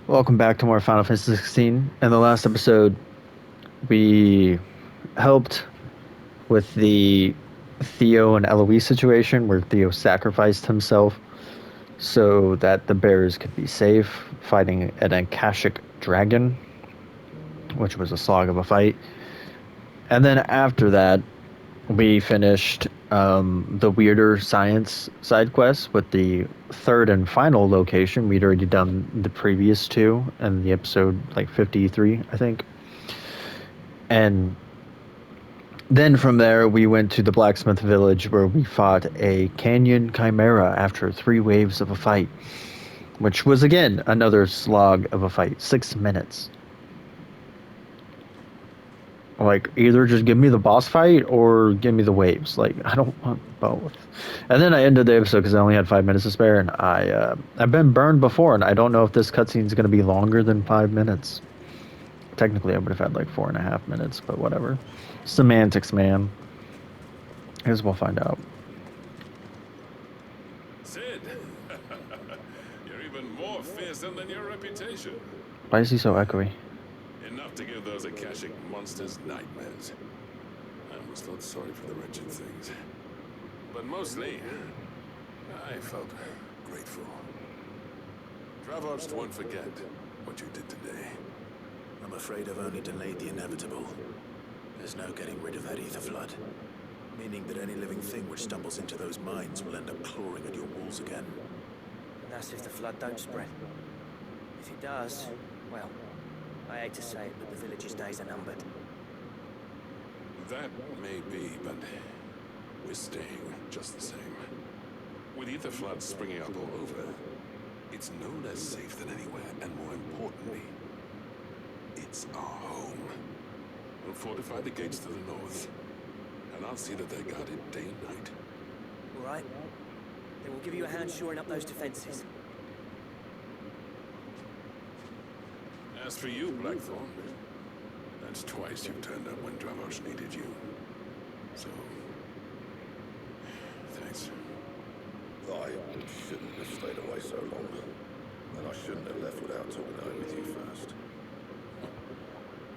Welcome back to more Final Fantasy 16. In the last episode, we helped with the Theo and Eloise situation where Theo sacrificed himself so that the bears could be safe, fighting an Akashic dragon, which was a slog of a fight. And then after that, we finished the weirder science side quest with the third and final location. We'd already done the previous two in the episode like 53, I think. And then from there, we went to the blacksmith village where we fought a canyon chimera after 3 waves of a fight, which was again another slog of a fight. 6 minutes. Like, either just give me the boss fight or give me the waves. Like, I don't want both. And then I ended the episode because I only had 5 minutes to spare, and I've been burned before, and I don't know if this cutscene is going to be longer than 5 minutes. Technically, I would have had like 4.5 minutes, but whatever. Semantics, man. I guess we'll find out. Sid, you're even more fearsome than your reputation. Why is he so echoey? Enough to give those Akashic monsters nightmares. I almost felt sorry for the wretched things. But mostly, I felt grateful. Dravost won't forget what you did today. I'm afraid I've only delayed the inevitable. There's no getting rid of that ether flood. Meaning that any living thing which stumbles into those mines will end up clawing at your walls again. And that's if the flood don't spread. If it does, well, I hate to say it, but the village's days are numbered. That may be, but we're staying just the same. With ether floods springing up all over, it's no less safe than anywhere, and more importantly, it's our home. We'll fortify the gates to the north, and I'll see that they're guarded day and night. All right? Then we'll give you a hand shoring up those defenses. As for you, Blackthorne, that's twice you've turned up when Dravosh needed you. So, thanks. I shouldn't have stayed away so long. And I shouldn't have left without talking it over with you first.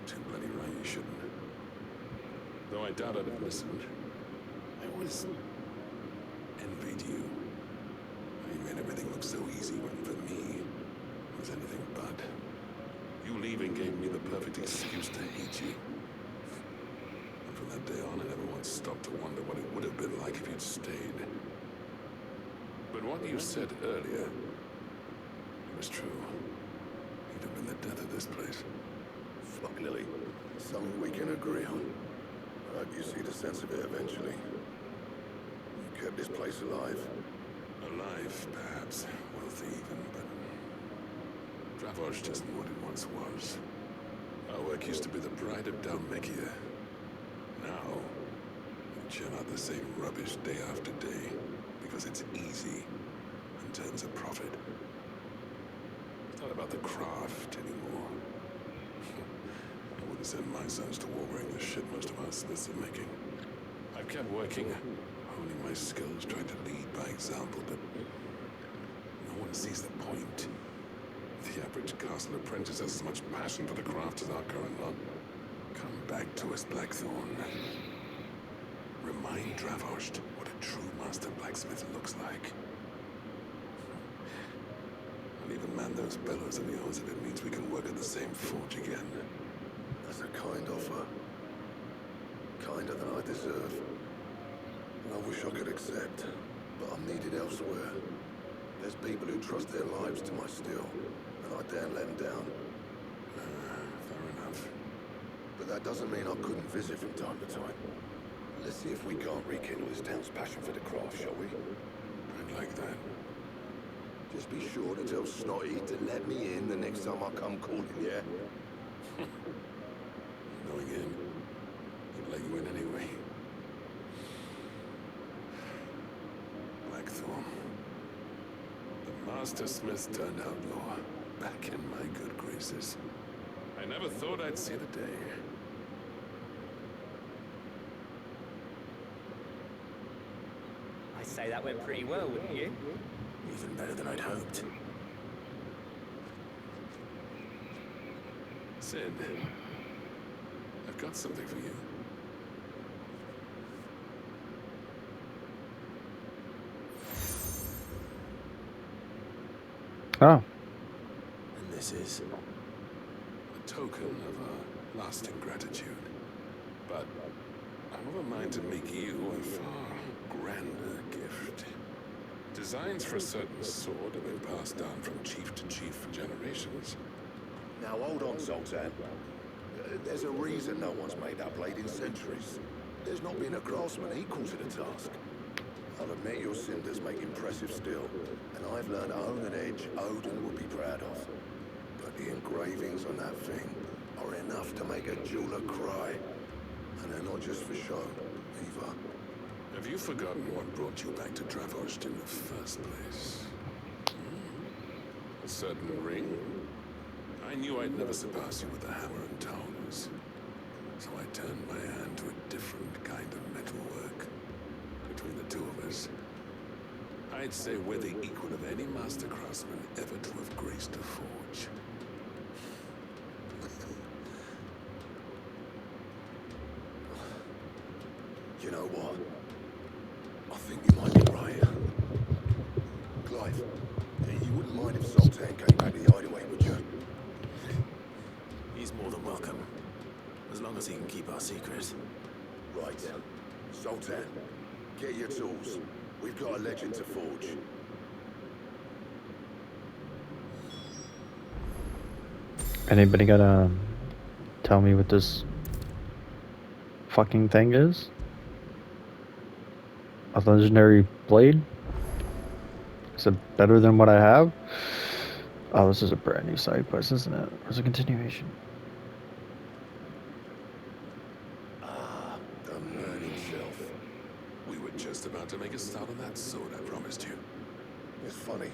Too bloody right you shouldn't. Though I doubt I'd have listened. I always envied you. You made everything look so easy when for me, it was anything but. You leaving gave me the perfect excuse to hate you. And from that day on, I never once stopped to wonder what it would have been like if you'd stayed. But what you said earlier, it was true. You'd have been the death of this place. Fuck, Lily. Something we can agree on. I hope you see the sense of it eventually. You kept this place alive. Alive, perhaps. Wealthy even, but Dravosh isn't what it once was. Our work used to be the pride of Dalmekia. Now, we churn out the same rubbish day after day, because it's easy and turns a profit. It's not about the craft anymore. I wouldn't send my sons to war wearing the shit most of our smiths are making. I've kept working, honing my skills, trying to lead by example, but no one sees the point. The average castle apprentice has as much passion for the craft as our current lot. Come back to us, Blackthorne. Remind Dravost what a true master blacksmith looks like. I'll even man those bellows of yours if it means we can work at the same forge again. That's a kind offer. Kinder than I deserve. And I wish I could accept, but I'm needed elsewhere. There's people who trust their lives to my steel, and I daren't let them down. Fair enough. But that doesn't mean I couldn't visit from time to time. Let's see if we can't rekindle this town's passion for the craft, shall we? I'd like that. Just be sure to tell Snotty to let me in the next time I come calling, yeah? Going in, he'd let you in anyway. Blackthorne. The Master Smith turned outlaw, back in my good graces. I never thought I'd see the day. I'd say that went pretty well, wouldn't you? Even better than I'd hoped. Sid, I've got something for you. Oh, And this is... A token of our lasting gratitude. But I'm of a mind to make you a far grander gift. Designs for a certain sword have been passed down from chief to chief for generations. Now hold on, Sultan. There's a reason no one's made that blade in centuries. There's not been a craftsman equal to the task. I'll admit your cinders make impressive steel, and I've learned to own an edge Odin would be proud of. But the engravings on that thing are enough to make a jeweler cry. And they're not just for show, either. Have you forgotten what brought you back to Dravost in the first place? A certain ring? I knew I'd never surpass you with the hammer and tongs. So I turned my hand to a different kind of metalwork. Between the two of us, I'd say we're the equal of any master craftsman ever to have graced a forge. You know what? I think you might be right. Clive, you wouldn't mind if Sultan came back to the hideaway, would you? He's more than welcome. As long as he can keep our secret. Right. Sultan, get your tools. We've got a legend to forge. anybody gonna tell me what this fucking thing is? A legendary blade? Is it better than what I have? Oh, this is a brand new side quest, isn't it? Or is it a continuation? Ah, the man himself. We were just about to make a start on that sword I promised you. It's funny,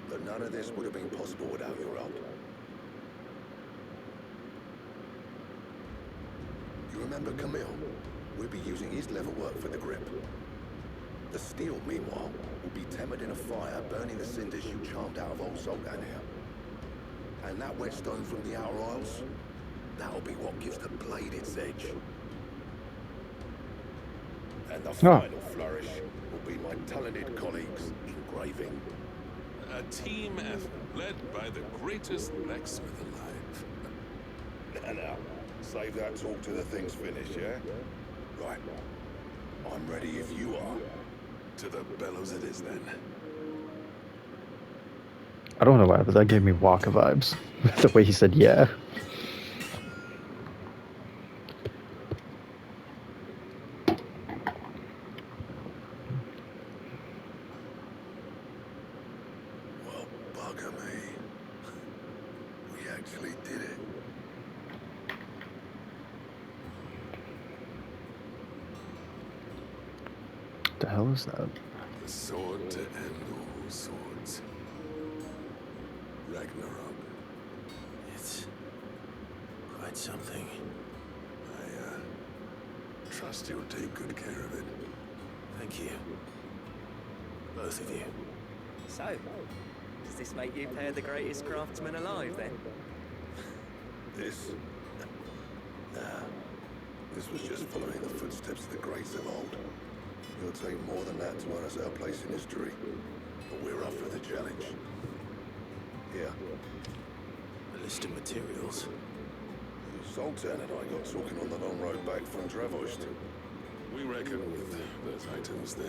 but none of this would have been possible without your help. You remember Camille? We'll be using his leather work for the grip. The steel, meanwhile, will be tempered in a fire, burning the cinders you charmed out of old Sultan here. And that whetstone from the Outer Isles, that'll be what gives the blade its edge. And the final flourish will be my talented colleagues engraving. A team effort led by the greatest blacksmith alive. Now, save that talk till the thing's finished, yeah? Right. I'm ready if you are. To the bellows it is then. I don't know why, but that gave me Waka vibes. The way he said yeah. Well, bugger me. We actually did it. What the hell is that? The sword to end all swords. Ragnarok. It's quite something. I trust you'll take good care of it. Thank you. Both of you. So, does this make you pair the greatest craftsman alive then? This? Nah. This was just following the footsteps of the greats of old. It'll take more than that to earn us our place in history. But we're up for the challenge. Here. A list of materials. Sultan and I got talking on the long road back from Dravost. We reckon with those items there,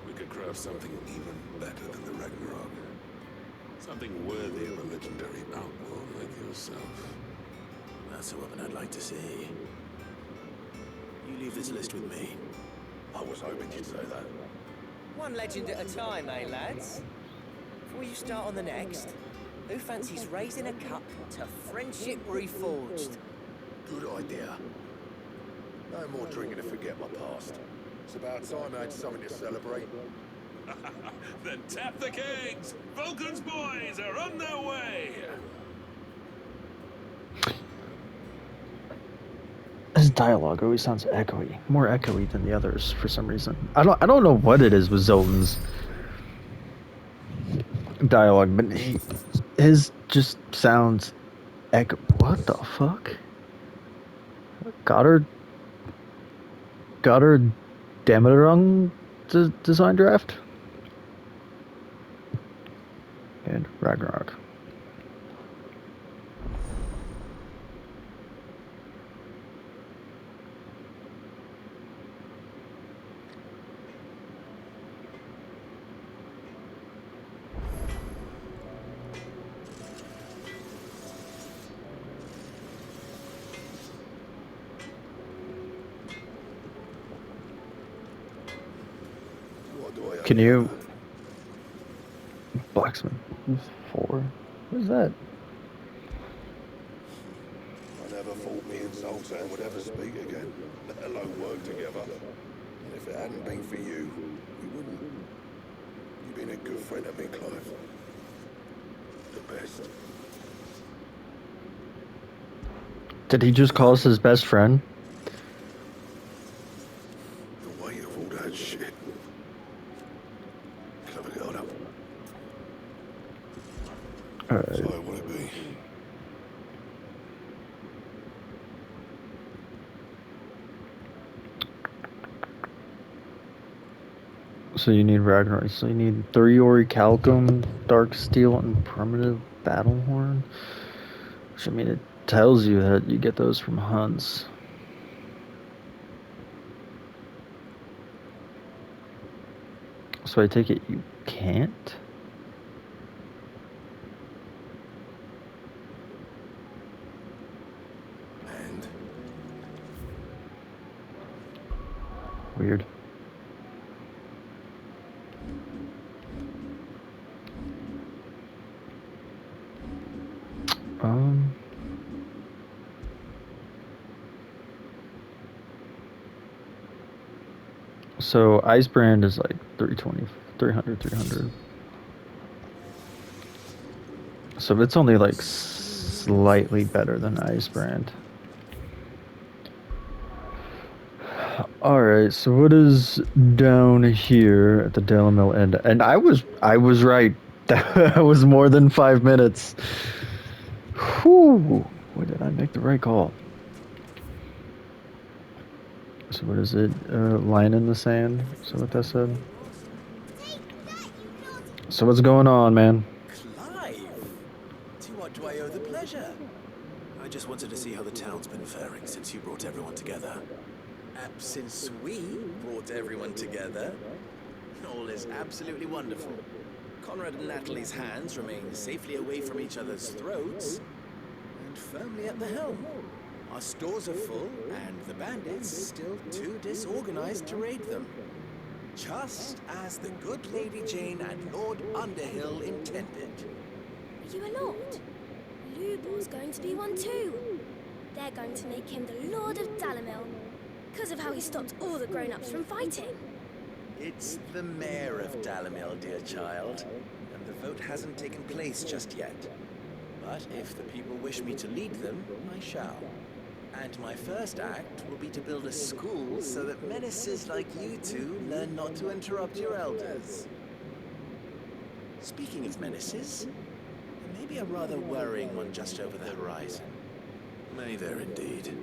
we could craft something even better than the Ragnarok. Something worthy of a legendary outlaw like yourself. That's a weapon I'd like to see. You leave this list with me. I was hoping you'd say that. One legend at a time, eh, lads? Before you start on the next, who fancies raising a cup to Friendship Reforged? Good idea. No more drinking to forget my past. It's about time I had something to celebrate. Then tap the kegs! Vulcan's boys are on their way! His dialogue always sounds echoey, more echoey than the others for some reason. I don't know what it is with Zoltan's dialogue, but his just sounds What the fuck? Goddard Demerung design draft? And Ragnarok. What do I owe Can you... Blacksmith 4? What is that? I never thought me and Zoltan would ever speak again, let alone work together. And if it hadn't been for you, we wouldn't. You've been a good friend to me, Clive. The best. Did he just call us his best friend? The weight of all that shit. Clever girl. Alright. So what it be? So you need Ragnarok. So you need 3 Orichalcum, Dark Steel, and Primitive Battlehorn. Which, I mean, it tells you that you get those from hunts. So I take it you can't? And Weird. So Icebrand is like 320, 300, 300. So it's only like slightly better than Icebrand. Alright, so what is down here at the Delamil end? And I was right. That was more than 5 minutes. Whew. Boy, did I make the right call. So what is it? Line in the sand? So what that said? So what's going on, man? Clive! To what do I owe the pleasure? I just wanted to see how the town's been faring since you brought everyone together. Since we brought everyone together, all is absolutely wonderful. Conrad and Natalie's hands remain safely away from each other's throats and firmly at the helm. Our stores are full, and the bandits still too disorganized to raid them. Just as the good Lady Jane and Lord Underhill intended. Are you a lord? Lubor's going to be one too. They're going to make him the Lord of Dalamil, because of how he stopped all the grown-ups from fighting. It's the mayor of Dalamil, dear child, and the vote hasn't taken place just yet. But if the people wish me to lead them, I shall. And my first act will be to build a school so that menaces like you two learn not to interrupt your elders. Speaking of menaces, there may be a rather worrying one just over the horizon. may there indeed.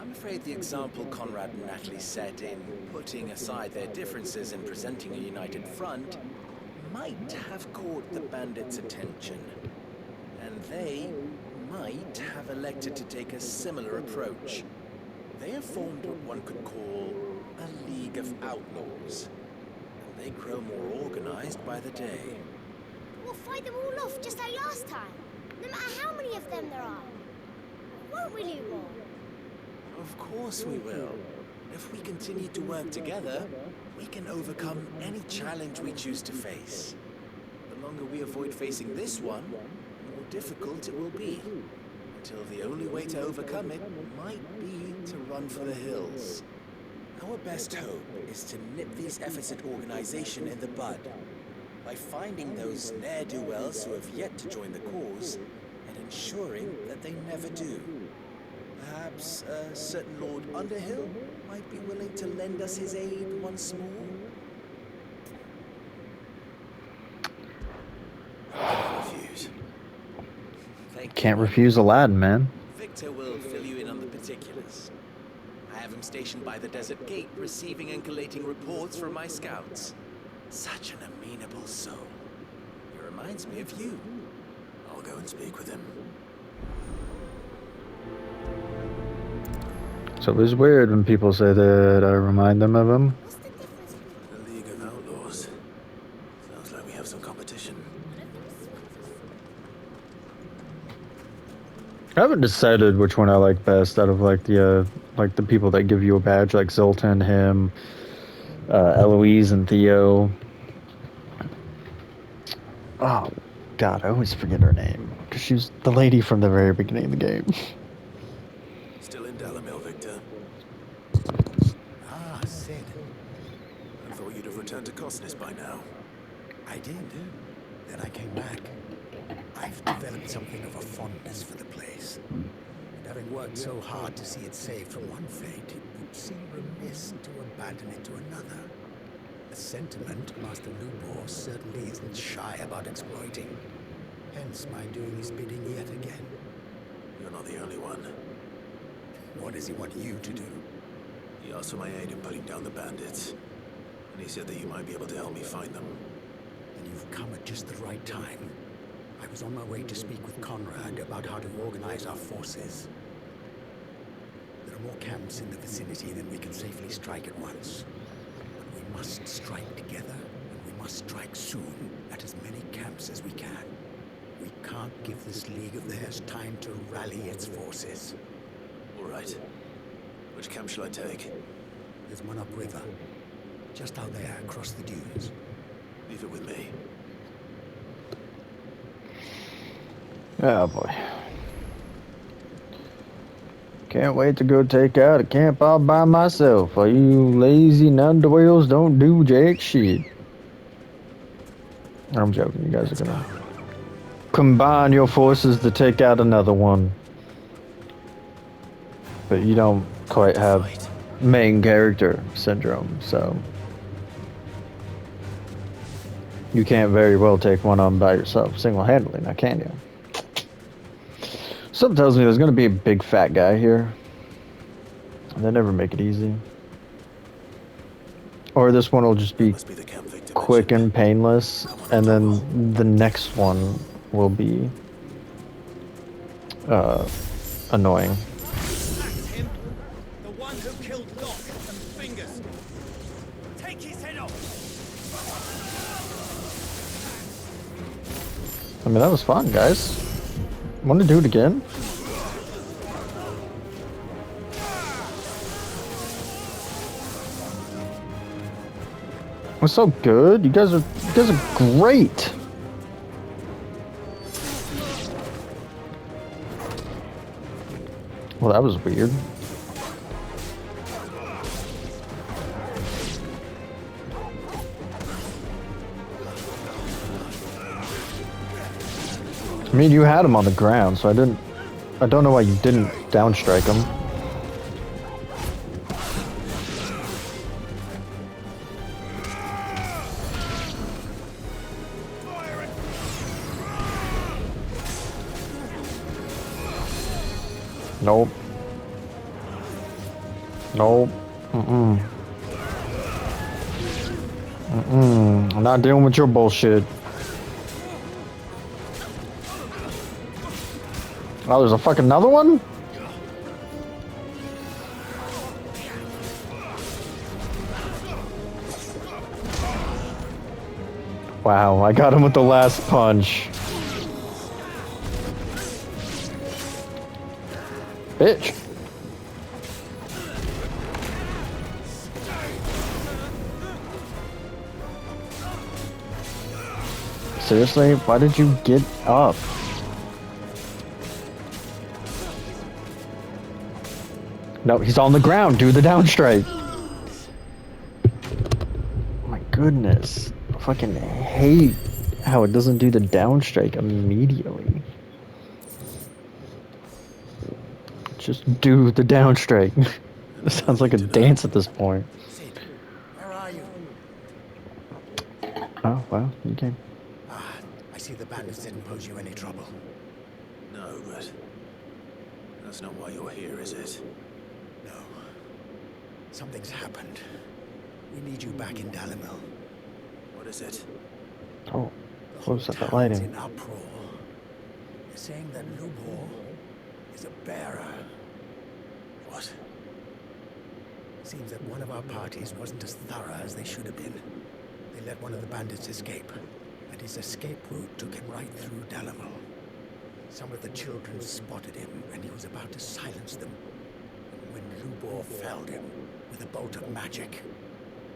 I'm afraid the example Conrad and Natalie set in putting aside their differences and presenting a united front might have caught the bandits' attention. And they might have elected to take a similar approach. They have formed what one could call a League of Outlaws. And they grow more organized by the day. We'll fight them all off just like last time, no matter how many of them there are. Won't we, Lubor? Of course we will. If we continue to work together, we can overcome any challenge we choose to face. The longer we avoid facing this one, the more difficult it will be. Until the only way to overcome it might be to run for the hills. Our best hope is to nip these efforts at organization in the bud. By finding those ne'er-do-wells who have yet to join the cause, and ensuring that they never do. Perhaps a certain Lord Underhill might be willing to lend us his aid once more? I refuse. Take Can't my refuse Aladdin, man. Victor will fill you in on the particulars. I have him stationed by the desert gate, receiving and collating reports from my scouts. Such an amenable soul. He reminds me of you. I'll go and speak with him. So it's weird when people say that I remind them of him. What's the difference between The League of Outlaws. Sounds like we have some competition. one of them sweats? I haven't decided which one I like best out of like the people that give you a badge, like Zoltan, him, Eloise, and Theo. Oh, God, I always forget her name because she was the lady from the very beginning of the game. Still in Dalamil, Victor. Ah, Sid. I thought you'd have returned to Cosnis by now. I did. Then I came back. I've developed something of a fondness for the place. And having worked so hard to see it saved from one fate, it would seem remiss to abandon it to another. A sentiment Master Lubor certainly isn't shy about exploiting. Hence my doing his bidding yet again. You're not the only one. What does he want you to do? He asked for my aid in putting down the bandits. And he said that you might be able to help me find them. And you've come at just the right time. I was on my way to speak with Conrad about how to organize our forces. There are more camps in the vicinity than we can safely strike at once. But we must strike together, and we must strike soon at as many camps as we can. We can't give this League of theirs time to rally its forces. All right. Which camp shall I take? There's one upriver, just out there across the dunes. Leave it with me. Oh boy. Can't wait to go take out a camp all by myself. All you lazy nundwells don't do jack shit. I'm joking, you guys are gonna combine your forces to take out another one. But you don't quite have main character syndrome, so you can't very well take one on by yourself single-handedly, now can you? Something tells me there's gonna be a big fat guy here. And they never make it easy. Or this one will just be Must be the camp Victor quick mentioned. and painless, and then the next one will be annoying. That's him. The one who killed Locke and Fingers. Take his head off. I mean, that was fun, guys. Want to do it again? It was so good. You guys are great. Well, that was weird. I mean, you had him on the ground, so I don't know why you didn't downstrike him. Nope. Nope. I'm not dealing with your bullshit. Oh, there's a fucking another one? Wow, I got him with the last punch. Bitch. Seriously? Why did you get up? No, he's on the ground. Do the downstrike. My goodness. I fucking hate how it doesn't do the downstrike immediately. Just do the downstrike. It sounds like a dance at this point. Sid, where are you? Oh, well, you can. Ah, I see the bandits didn't pose you any trouble. No, but that's not why you're here, is it? No. Something's happened. We need you back in Dalimil. What is it? Oh, The whole close up that town's lighting. in uproar. They're saying that Lubor is a bearer. What? Seems that one of our parties wasn't as thorough as they should have been. They let one of the bandits escape, and his escape route took him right through Dalimil. Some of the children spotted him, and he was about to silence them when Lubor felled him with a bolt of magic,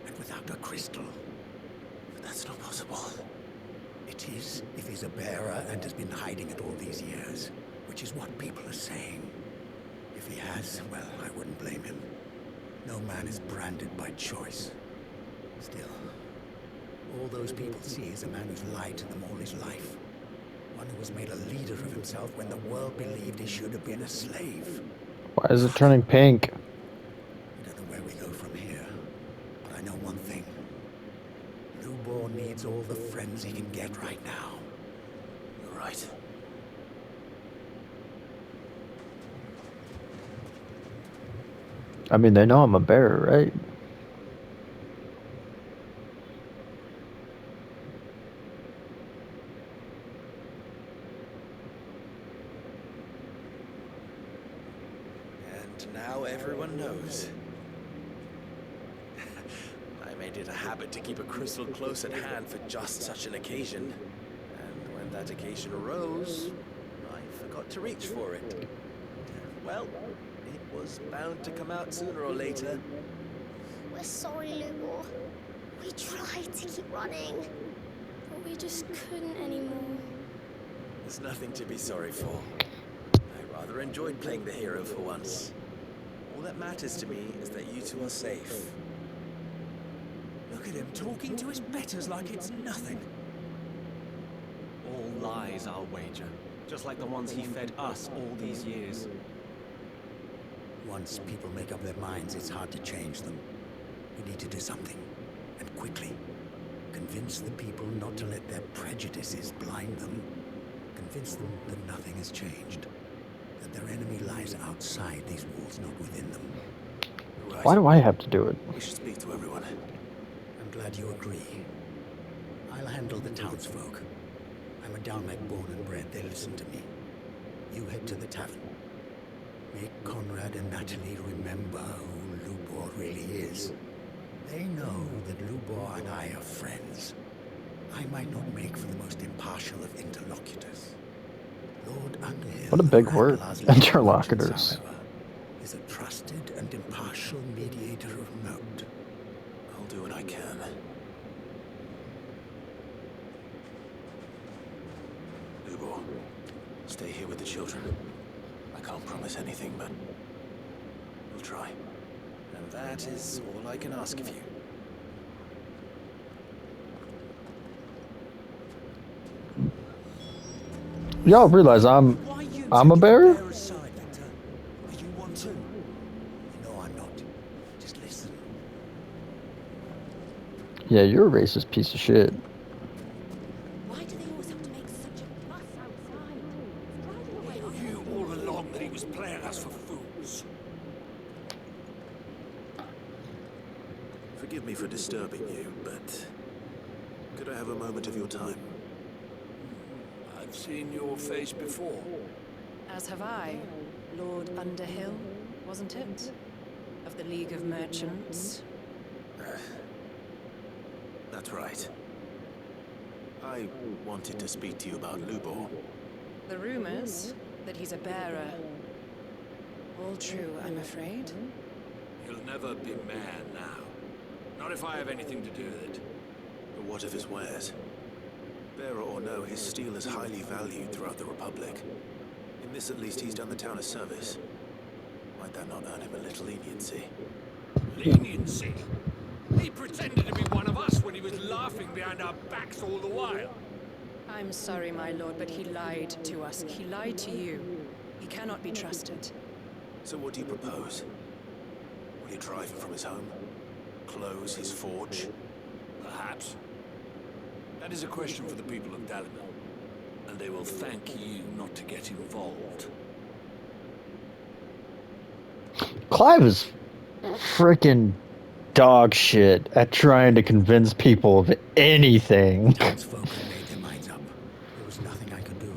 and without a crystal. But that's not possible. It is if he's a bearer and has been hiding it all these years, which is what people are saying. If he has, well, I wouldn't blame him. No man is branded by choice. Still, all those people see is a man who's lied to them all his life. One who was made a leader of himself when the world believed he should have been a slave. Why is it turning pink? I don't know where we go from here, but I know one thing. Lubor needs all the friends he can get right now. You're right. I mean, they know I'm a bearer, right? And now everyone knows. I made it a habit to keep a crystal close at hand for just such an occasion. And when that occasion arose, I forgot to reach for it. Well, it was bound to come out sooner or later. We're sorry, Lubor. We tried to keep running, but we just couldn't anymore. There's nothing to be sorry for. I rather enjoyed playing the hero for once. All that matters to me is that you two are safe. Look at him talking to his betters like it's nothing. All lies, I'll wager. Just like the ones he fed us all these years. Once people make up their minds, it's hard to change them. We need to do something, and quickly. Convince the people not to let their prejudices blind them. Convince them that nothing has changed. That their enemy lies outside these walls, not within them. Right. Why do I have to do it? We should speak to everyone. I'm glad you agree. I'll handle the townsfolk. I'm a Dalmec born and bred. They listen to me. You head to the tavern. Make Conrad and Natalie remember who Lubor really is. They know that Lubor and I are friends. I might not make for the most impartial of interlocutors. Lord Underhill, What a big word. Raglar's leader, Interlocutors. however, is a trusted and impartial mediator of note. I'll do what I can. Lubor, stay here with the children. I can't promise anything, but we'll try. And that is all I can ask of you. Y'all realize I'm a bearer? Bearer's side, Victor. Are you one too? No, I'm not. Just listen. Yeah, you're a racist piece of shit. Why do they always have to make such a fuss outside? It's driving away our You all along that he was playing us for fools. Forgive me for disturbing you, but could I have a moment of your time? I've seen your face before. As have I. Lord Underhill, wasn't it? Of the League of Merchants. That's right. I wanted to speak to you about Lubor. The rumors that he's a bearer. All true, I'm afraid. He'll never be mayor now. Not if I have anything to do with it. But what of his wares? Bearer or no, his steel is highly valued throughout the Republic. In this at least, he's done the town a service. Might that not earn him a little leniency? Leniency? He pretended to be one of us when he was laughing behind our backs all the while. I'm sorry, my lord, but he lied to us. He lied to you. He cannot be trusted. So what do you propose? Will you drive him from his home? Close his forge? Perhaps. That is a question for the people of Dalimil. And they will thank you not to get involved. Clive is freaking dog shit at trying to convince people of anything. Townsfolk had made their minds up. There was nothing I could do.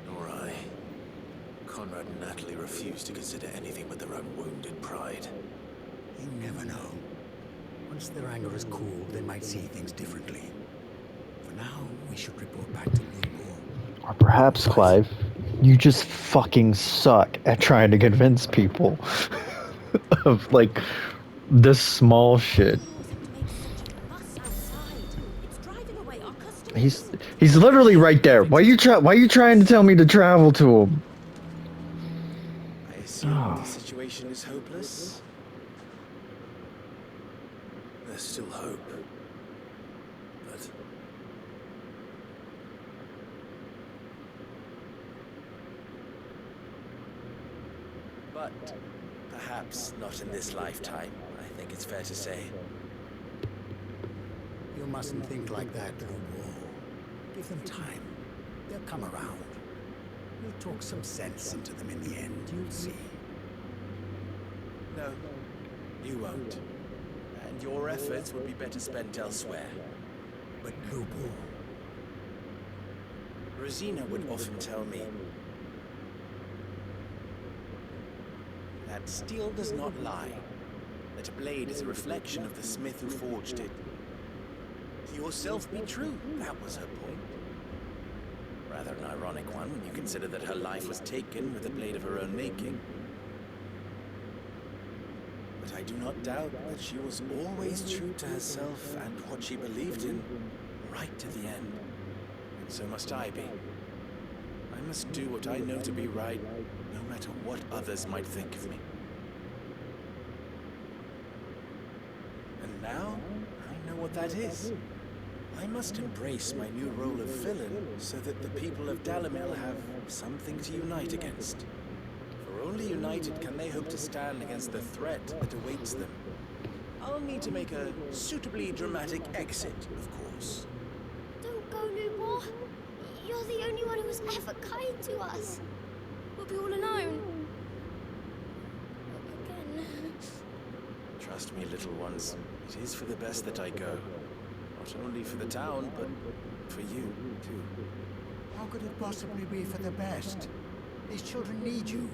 Nor I. Conrad and Natalie refused to consider anything but their own wounded pride. You never know. Once their anger is cooled, they might see things differently. For now, we should report back to Lubor. Or perhaps, Clive, you just fucking suck at trying to convince people of, like, this small shit. He's literally right there. Why are you trying to tell me to travel to him? I assume the situation is hopeless? There's still hope. But perhaps not in this lifetime, I think it's fair to say. You mustn't think like that, Lubor. Give them time. They'll come around. We'll talk some sense into them in the end, you'll see. No, you won't. And your efforts would be better spent elsewhere. But Lubor... Rosina would often tell me that steel does not lie, that a blade is a reflection of the smith who forged it. Yourself be true, that was her point. Rather an ironic one when you consider that her life was taken with a blade of her own making. But I do not doubt that she was always true to herself and what she believed in, right to the end. And so must I be. I must do what I know to be right, no matter what others might think of me. And now, I know what that is. I must embrace my new role of villain so that the people of Dalimil have something to unite against. For only united can they hope to stand against the threat that awaits them. I'll need to make a suitably dramatic exit, of course. Don't go, Lubor. You're the only one who was ever kind to us. We'll be all alone. Again. Trust me, little ones. It is for the best that I go. Not only for the town, but for you, too. How could it possibly be for the best? These children need you.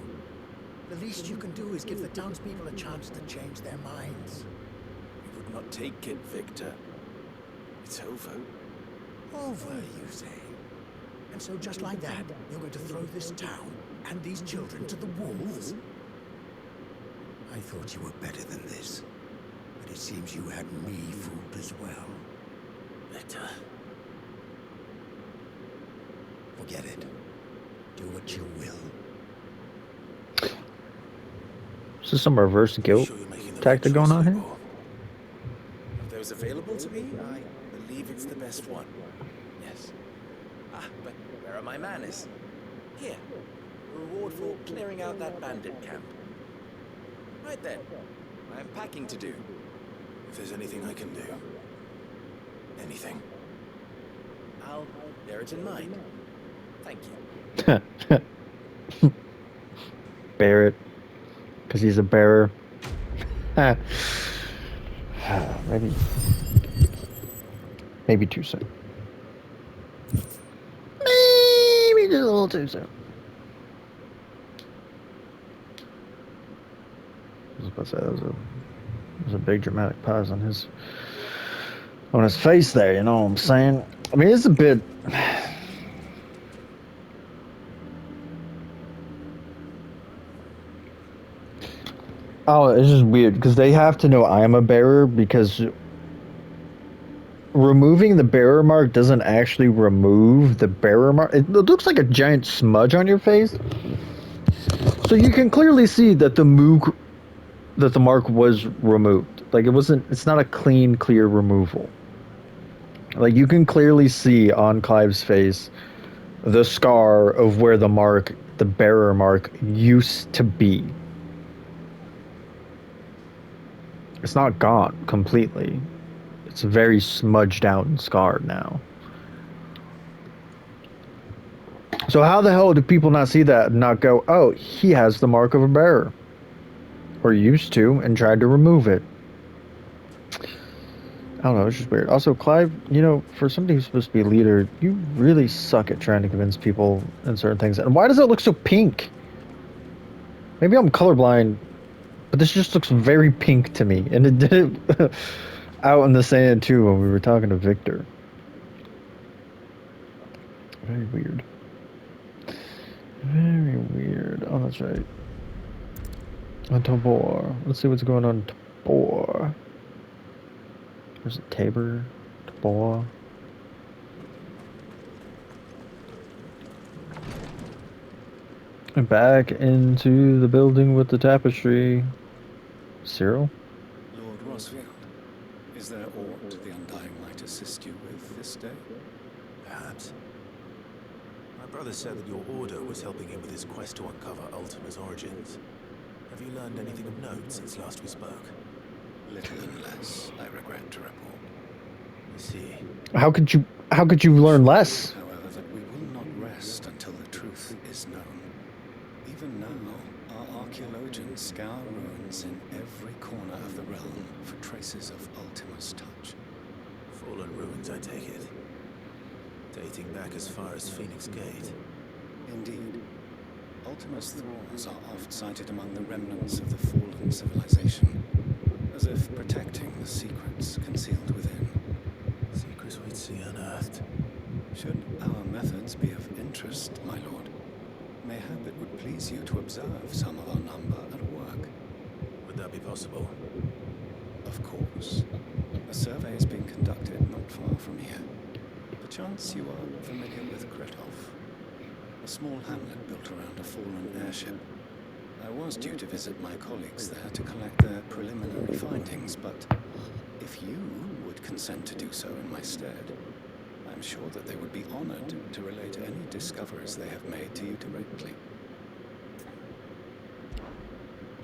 The least you can do is give the townspeople a chance to change their minds. We would not take it, Victor. It's over. Over, you say? And so just like that, you're going to throw this town and these children to the wolves? I thought you were better than this. But it seems you had me fooled as well. Victor. Forget it. Do what you will. Is this some reverse guilt tactic going on here? Of those available to me, I believe it's the best one. Yes. But where are my manners? Here. Reward for clearing out that bandit camp. Right then. I am packing to do. If there's anything I can do. Anything. I'll bear it in mind. Thank you. Bear it. Because he's a bearer. Maybe too soon. Maybe just a little too soon. I was about to say that was a big dramatic pause on his face there, you know what I'm saying? I mean, it's a bit... Oh, it's just weird, because they have to know I am a bearer, because removing the bearer mark doesn't actually remove the bearer mark. It looks like a giant smudge on your face. So you can clearly see that the mark was removed. Like, it's not a clean, clear removal. Like, you can clearly see on Clive's face the scar of where the bearer mark used to be. It's not gone completely. It's very smudged out and scarred now. So how the hell do people not see that and not go, oh, he has the mark of a bearer? or used to, and tried to remove it. I don't know, it's just weird. Also, Clive, you know, for somebody who's supposed to be a leader, you really suck at trying to convince people in certain things. And why does it look so pink? Maybe I'm colorblind, but this just looks very pink to me. And it did it out in the sand, too, when we were talking to Victor. Very weird. Very weird. Oh, that's right. On Tabor. Let's see what's going on in Tabor. There's a Tabor. Tabor. And back into the building with the tapestry. Cyril? Lord Rosfield, is there aught the Undying might assist you with this day? Perhaps. My brother said that your order was helping him with his quest to uncover Ultima's origins. Have you learned anything of note since last we spoke? Little unless, I regret to report. I see. How could you learn less? However, that we will not rest until the truth is known. Even now, our archaeologians scour ruins in every corner of the realm for traces of Ultima's touch. Fallen ruins, I take it. Dating back as far as Phoenix Gate. Indeed. Ultima's thralls are oft sighted among the remnants of the fallen civilization, as if protecting the secrets concealed within. Secrets we'd see unearthed. Should our methods be of interest, my lord, mayhap it would please you to observe some of our number at work. Would that be possible? Of course. A survey is being conducted not far from here. Perchance you are familiar with Kretov, a small hamlet built around a fallen airship. I was due to visit my colleagues there to collect their preliminary findings, but if you would consent to do so in my stead, I'm sure that they would be honored to relate any discoveries they have made to you directly.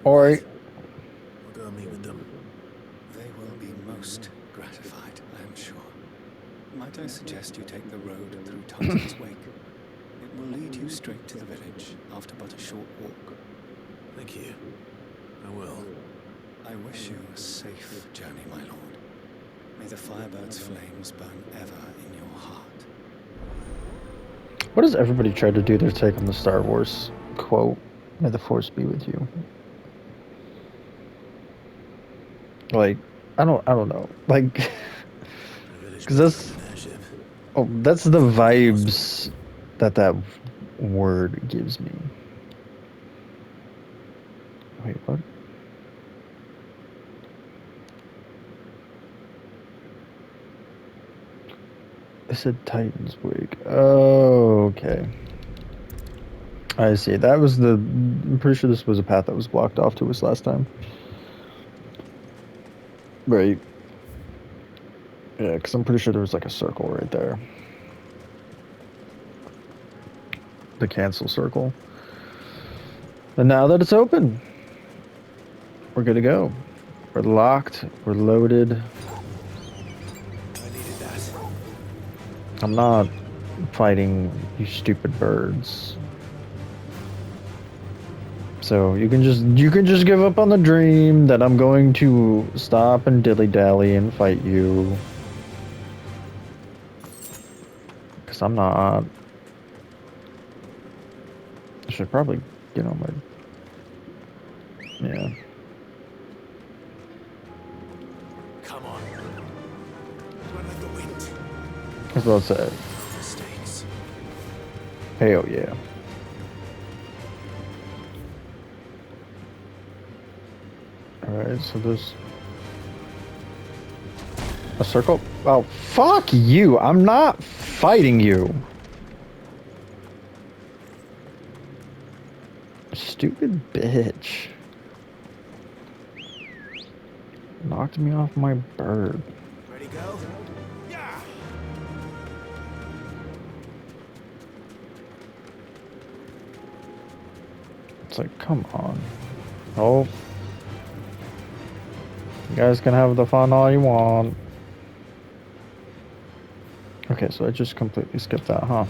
Alright. We'll go meet with them. They will be most gratified, I am sure. Might I suggest you take the road through Titan's Wake? It will lead you straight to the village after but a short walk. Thank you. I will. I wish you a safe journey, my lord. May the Firebird's flames burn ever in your heart. What does everybody try to do their take on the Star Wars quote? May the Force be with you. Like, I don't know. Like, because that's the vibes that word gives me. Wait, what? I said Titan's Wake. Oh, okay. I see. That was I'm pretty sure this was a path that was blocked off to us last time. Right. Yeah, because I'm pretty sure there was like a circle right there. The cancel circle. And now that it's open, we're good to go. We're locked. We're loaded. I needed that. I'm not fighting you stupid birds. So you can just give up on the dream that I'm going to stop and dilly-dally and fight you. Because I'm not. I should probably get on my... Yeah. Come on. Run like the wind. That's what I said. No mistakes. Hell yeah. Alright, so there's a circle. Oh, fuck you! I'm not fighting you! Stupid bitch. Knocked me off my bird. Ready, go? Yeah! It's like, come on. Oh. You guys can have the fun all you want. Okay, so I just completely skipped that, huh?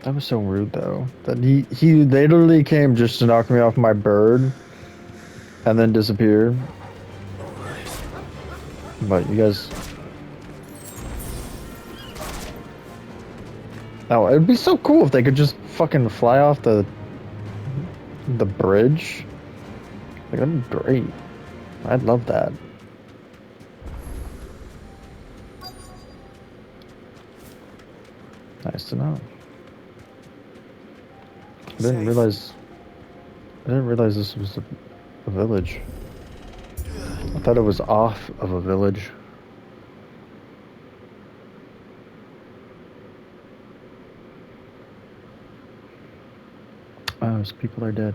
That was so rude, though. That he literally came just to knock me off my bird, and then disappeared. But you guys. Oh, it'd be so cool if they could just fucking fly off the bridge. Like, that'd be great. I'd love that. Nice to know. I didn't realize this was a village. I thought it was off of a village. Oh, those people are dead.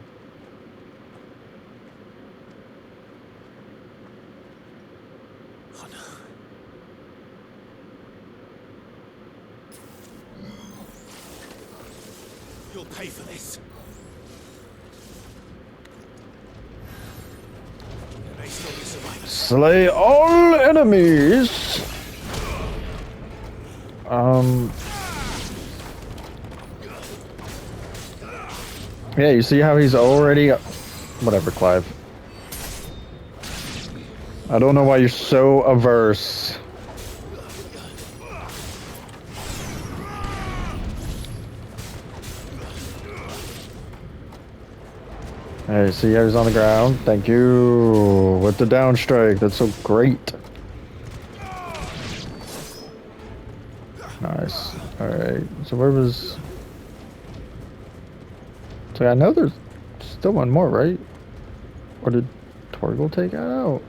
Oh no. You'll pay for this. May still be survivors. Slay all enemies! Yeah, you see how he's already... Whatever, Clive. I don't know why you're so averse. Hey, see how he's on the ground? Thank you. With the down strike, that's so great. Nice. Alright, so where was... So I know there's still one more, right? Or did Torgal take it out?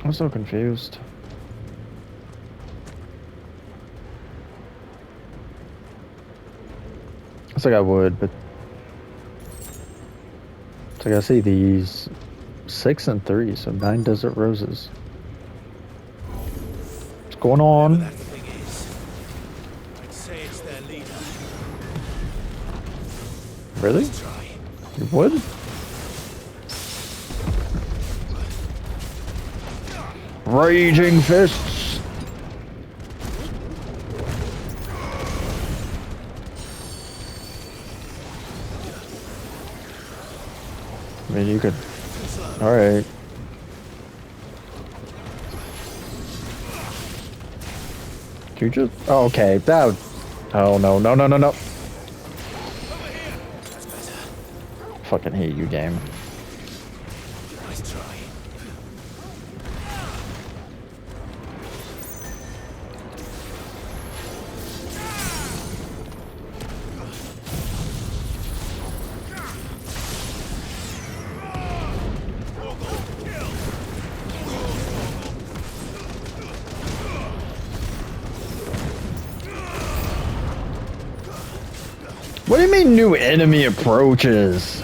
I'm so confused. It's like I would, but it's like I see these 6 and 3, so 9 desert roses. What's going on? That thing is, I'd say it's their leader. Really? Let's try. You would? Raging fists. I mean, you could. All right. You just. Oh, okay. That. Oh no! No! No! No! No! Fucking hate you, game. Nice try. What do you mean new enemy approaches?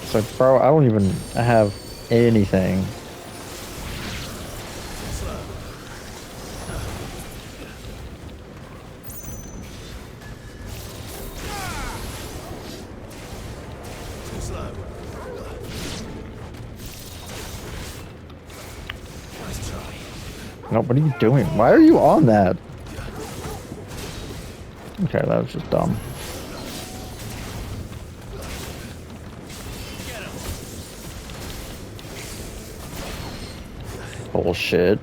It's like, bro, I don't even have anything. Too slow. Nice try. No, what are you doing? Why are you on that? Okay, that was just dumb. Bullshit.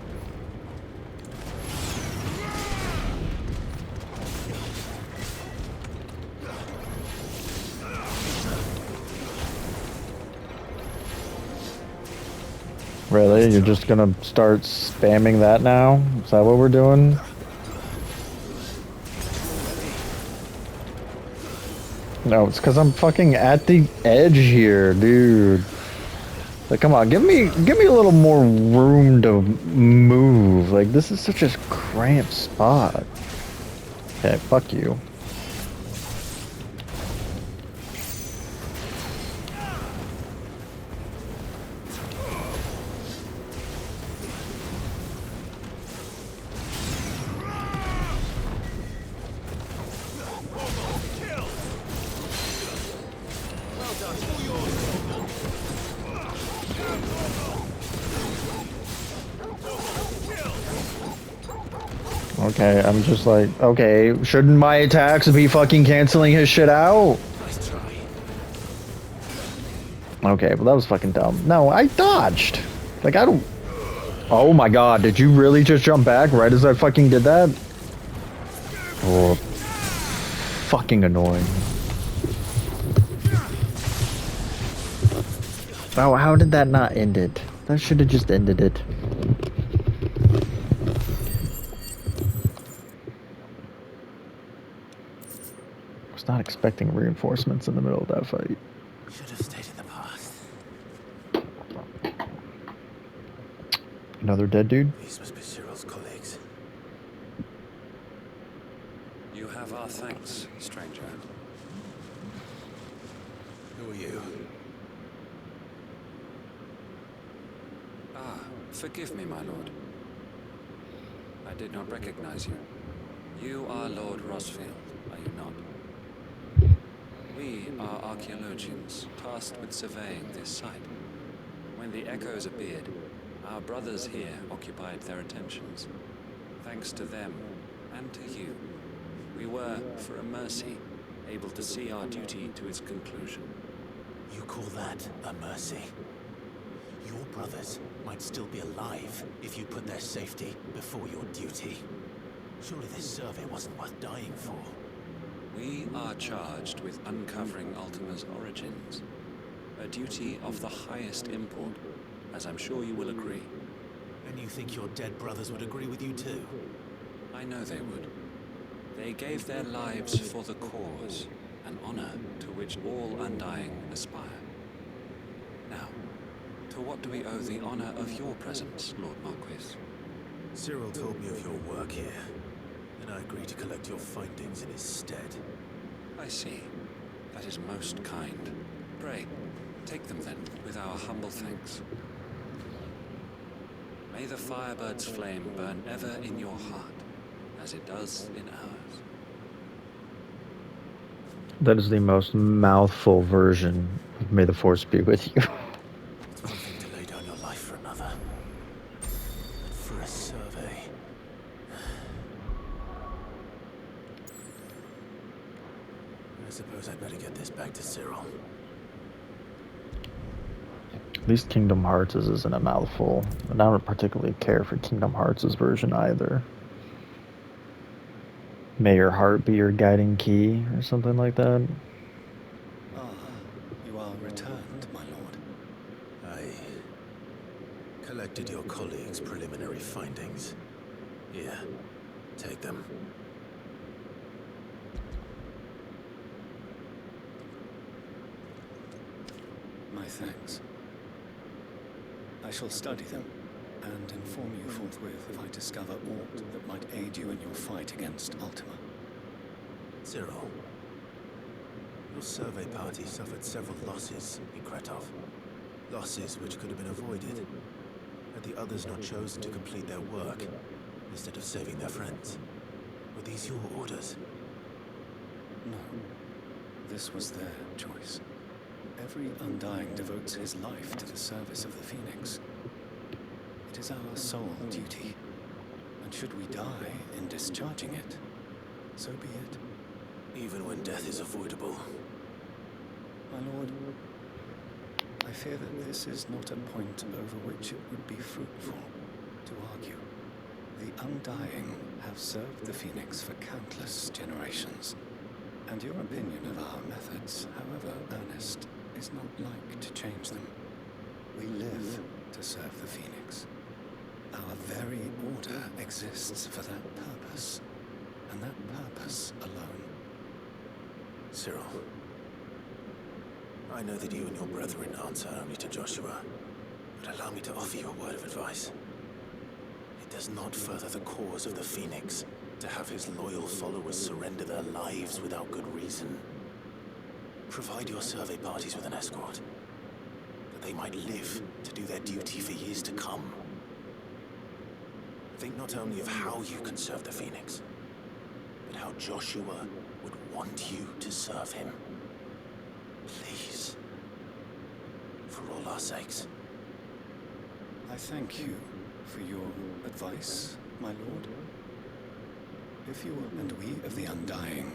Really? You're just gonna start spamming that now? Is that what we're doing? No, it's because I'm fucking at the edge here, dude. Like, come on, give me a little more room to move. Like, this is such a cramped spot. Okay, fuck you. Well done. Okay, I'm just like, okay, shouldn't my attacks be fucking canceling his shit out? Nice try. Okay, well that was fucking dumb. No, I dodged. Like, I don't... Oh my god, did you really just jump back right as I fucking did that? Oh, fucking annoying. Oh, how did that not end it? That should have just ended it. I was not expecting reinforcements in the middle of that fight. Should have stayed in the past. Another dead dude? These must be Cyril's colleagues. You have our thanks, stranger. Who are you? Ah, forgive me, my lord. I did not recognize you. You are Lord Rosfield, are you not? We are archaeologians, tasked with surveying this site. When the echoes appeared, our brothers here occupied their attentions. Thanks to them, and to you, we were, for a mercy, able to see our duty to its conclusion. You call that a mercy? Your brothers might still be alive if you put their safety before your duty. Surely this survey wasn't worth dying for. We are charged with uncovering Ultima's origins. A duty of the highest import, as I'm sure you will agree. And you think your dead brothers would agree with you too? I know they would. They gave their lives for the cause, an honor to which all Undying aspire. Now, to what do we owe the honor of your presence, Lord Marquis? Cyril told me of your work here, and I agreed to collect your findings in his stead. I see. That is most kind. Pray, take them then, with our humble thanks. May the Firebird's flame burn ever in your heart, as it does in ours. That is the most mouthful version of May the Force be with you. It's one thing to lay down your life for another, but for a survey... I suppose I'd better get this back to Cyril. At least Kingdom Hearts isn't a mouthful. And I don't particularly care for Kingdom Hearts' version either. May your heart be your guiding key, or something like that. Ah, you are returned, my lord. I collected your colleagues' preliminary findings. Here, take them. My thanks. I shall study them and inform you forthwith if I discover aught that might aid you in your fight against Ultima. Cyril, your survey party suffered several losses in Kretov. Losses which could have been avoided, had the others not chosen to complete their work instead of saving their friends. Were these your orders? No. This was their choice. Every Undying devotes his life to the service of the Phoenix. It is our sole duty, and should we die in discharging it, so be it. Even when death is avoidable. My lord, I fear that this is not a point over which it would be fruitful to argue. The Undying have served the Phoenix for countless generations, and your opinion of our methods, however earnest, is not like to change them. We live to serve the Phoenix. Our very order exists for that purpose, and that purpose alone. Cyril, I know that you and your brethren answer only to Joshua, but allow me to offer you a word of advice. It does not further the cause of the Phoenix to have his loyal followers surrender their lives without good reason. Provide your survey parties with an escort, that they might live to do their duty for years to come. Think not only of how you can serve the Phoenix, but how Joshua would want you to serve him. Please. For all our sakes. I thank you for your advice, my lord. If you and we of the Undying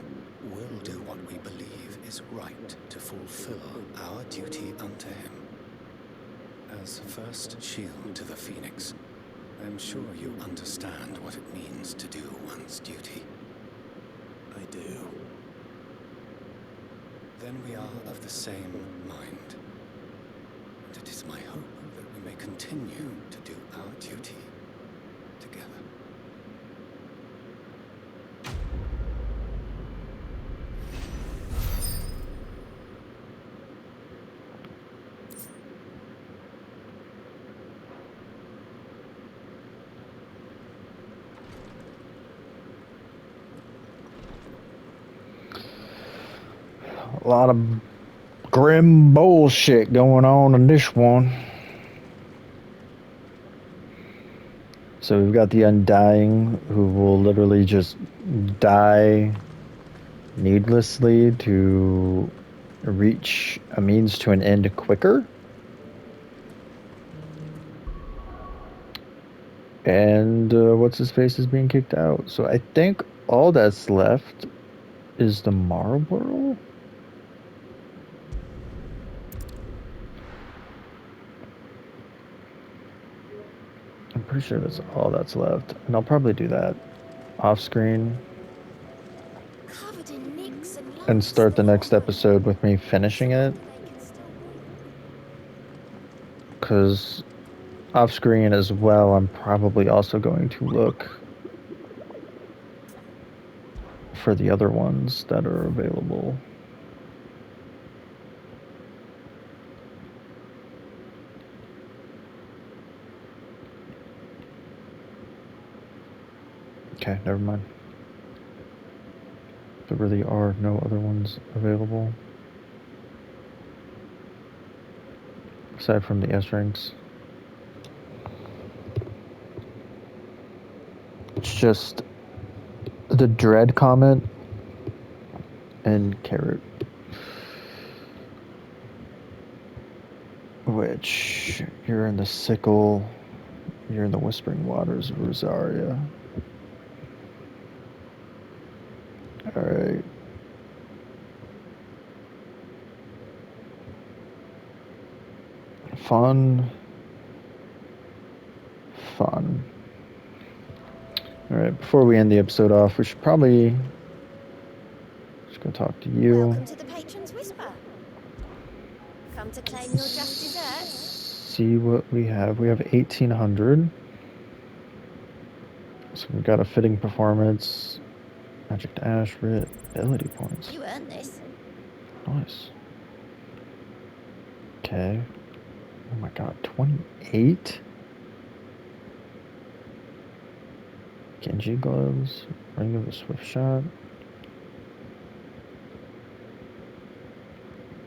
will do what we believe is right to fulfill our duty unto him. As first shield to the Phoenix, I am sure you understand what it means to do one's duty. I do. Then we are of the same mind. And it is my hope that we may continue to do our duty together. A lot of grim bullshit going on in this one. So we've got the Undying, who will literally just die needlessly to reach a means to an end quicker. And what's his face is being kicked out. So I think all that's left is the Marlborough. I'm pretty sure that's all that's left. And I'll probably do that off screen. Covered in nicks and And lumps, start the they next are. episode with me finishing it. They can still walk. Because off screen as well, I'm probably also going to look for the other ones that are available. Okay, never mind. There really are no other ones available. Aside from the S ranks. It's just the Dread Comet and Carrot. Which, you're in the Sickle, you're in the Whispering Waters of Rosaria. Alright. Fun. Alright, before we end the episode off, we should probably just go talk to you. Welcome to the Patron's Whisper. Come to claim your just desserts? See what we have. We have 1,800. So we've got a fitting performance, magic dash, writ, ability points. You earned this. Nice. Okay. Oh my god, 28? Genji gloves, ring of a swift shot.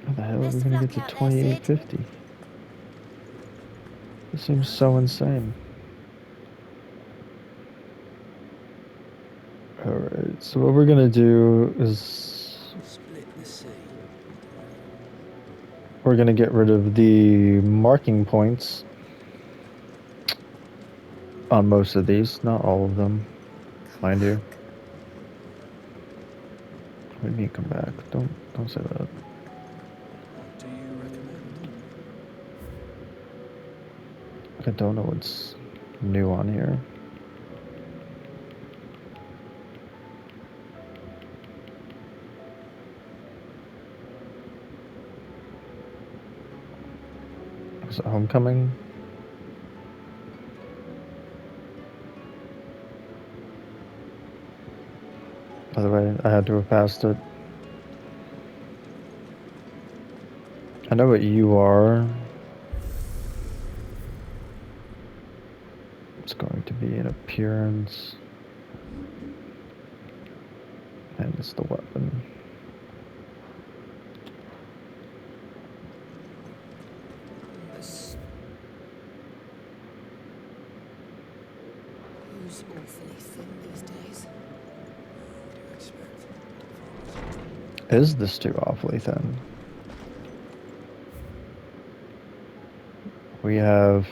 How the hell are we Best of gonna luck get to out there, Sid. 2850? This seems so insane. Alright, so what we're gonna do is Split the sea. we're gonna get rid of the marking points on most of these, not all of them, mind you. What do you mean come back? Don't say that. What do you recommend? I don't know what's new on here. Is it Homecoming? By the way, I had to have passed it. I know what you are. It's going to be an appearance. And it's the weapon. Who's awfully thin these days? What do you expect? Is this too awfully thin? We have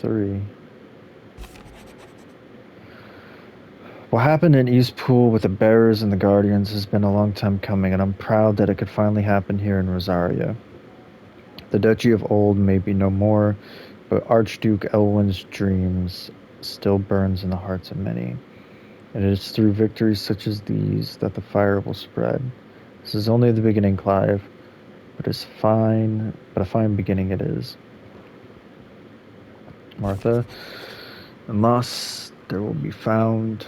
3. What happened in Eastpool with the Bearers and the Guardians has been a long time coming, and I'm proud that it could finally happen here in Rosaria. The Duchy of Old may be no more, but Archduke Elwin's dreams still burns in the hearts of many. And it is through victories such as these that the fire will spread. This is only the beginning, Clive, but a fine beginning it is. Martha, and loss there will be found.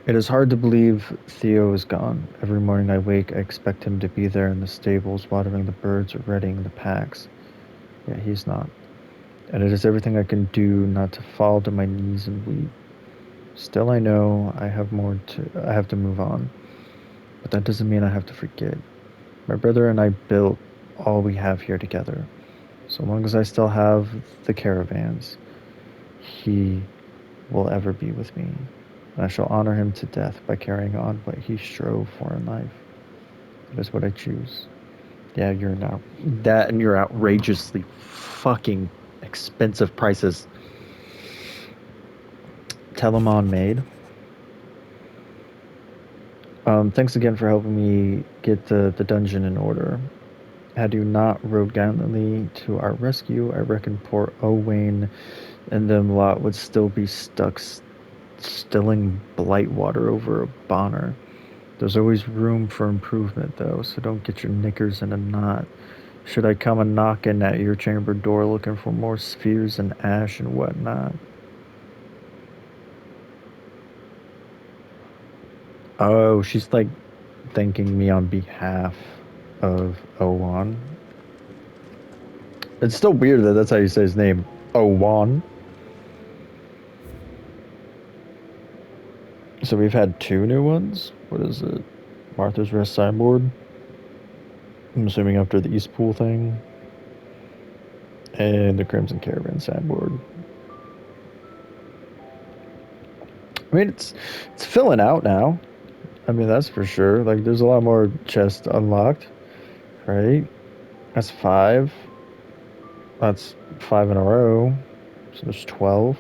It is hard to believe Theo is gone. Every morning I wake, I expect him to be there in the stables, watering the birds or readying the packs. Yet he's not. And it is everything I can do not to fall to my knees and weep. Still, I know I have to move on. But that doesn't mean I have to forget. My brother and I built all we have here together. So long as I still have the caravans, he will ever be with me. And I shall honor him to death by carrying on what he strove for in life. That is what I choose. Yeah, that and your outrageously fucking expensive prices. Telemon made. Thanks again for helping me get the dungeon in order. Had you not rode gallantly to our rescue, I reckon poor Owain and them lot would still be stuck stilling Blightwater over a bonner. There's always room for improvement, though, so don't get your knickers in a knot. Should I come a knocking at your chamber door looking for more spheres and ash and whatnot? Oh, she's like thanking me on behalf of Owan. It's still weird that that's how you say his name. Owan. So we've had 2 new ones. What is it? Martha's Rest signboard. I'm assuming after the East Pool thing. And the Crimson Caravan signboard. I mean, it's filling out now. I mean, that's for sure. Like, there's a lot more chests unlocked, right? That's 5. That's 5 in a row. So there's 12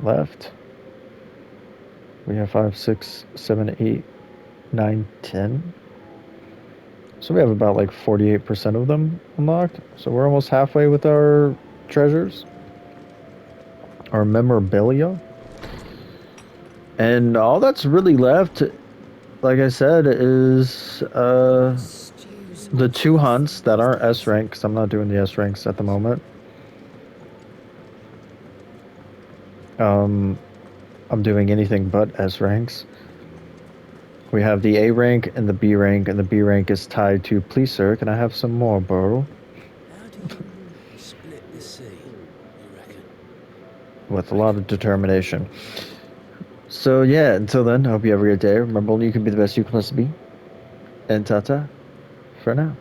left. We have 5, 6, 7, 8, 9, 10. So we have about like 48% of them unlocked. So we're almost halfway with our treasures. Our memorabilia. And all that's really left, like I said, is the 2 hunts that aren't S rank, because I'm not doing the S ranks at the moment. I'm doing anything but S ranks. We have the A rank and the B rank, and the B rank is tied to Please Sir, can I have some more, bro? How do you split the sea, you reckon? With a lot of determination. So yeah, until then, I hope you have a great day. Remember, only you can be the best you can possibly be. And ta-ta for now.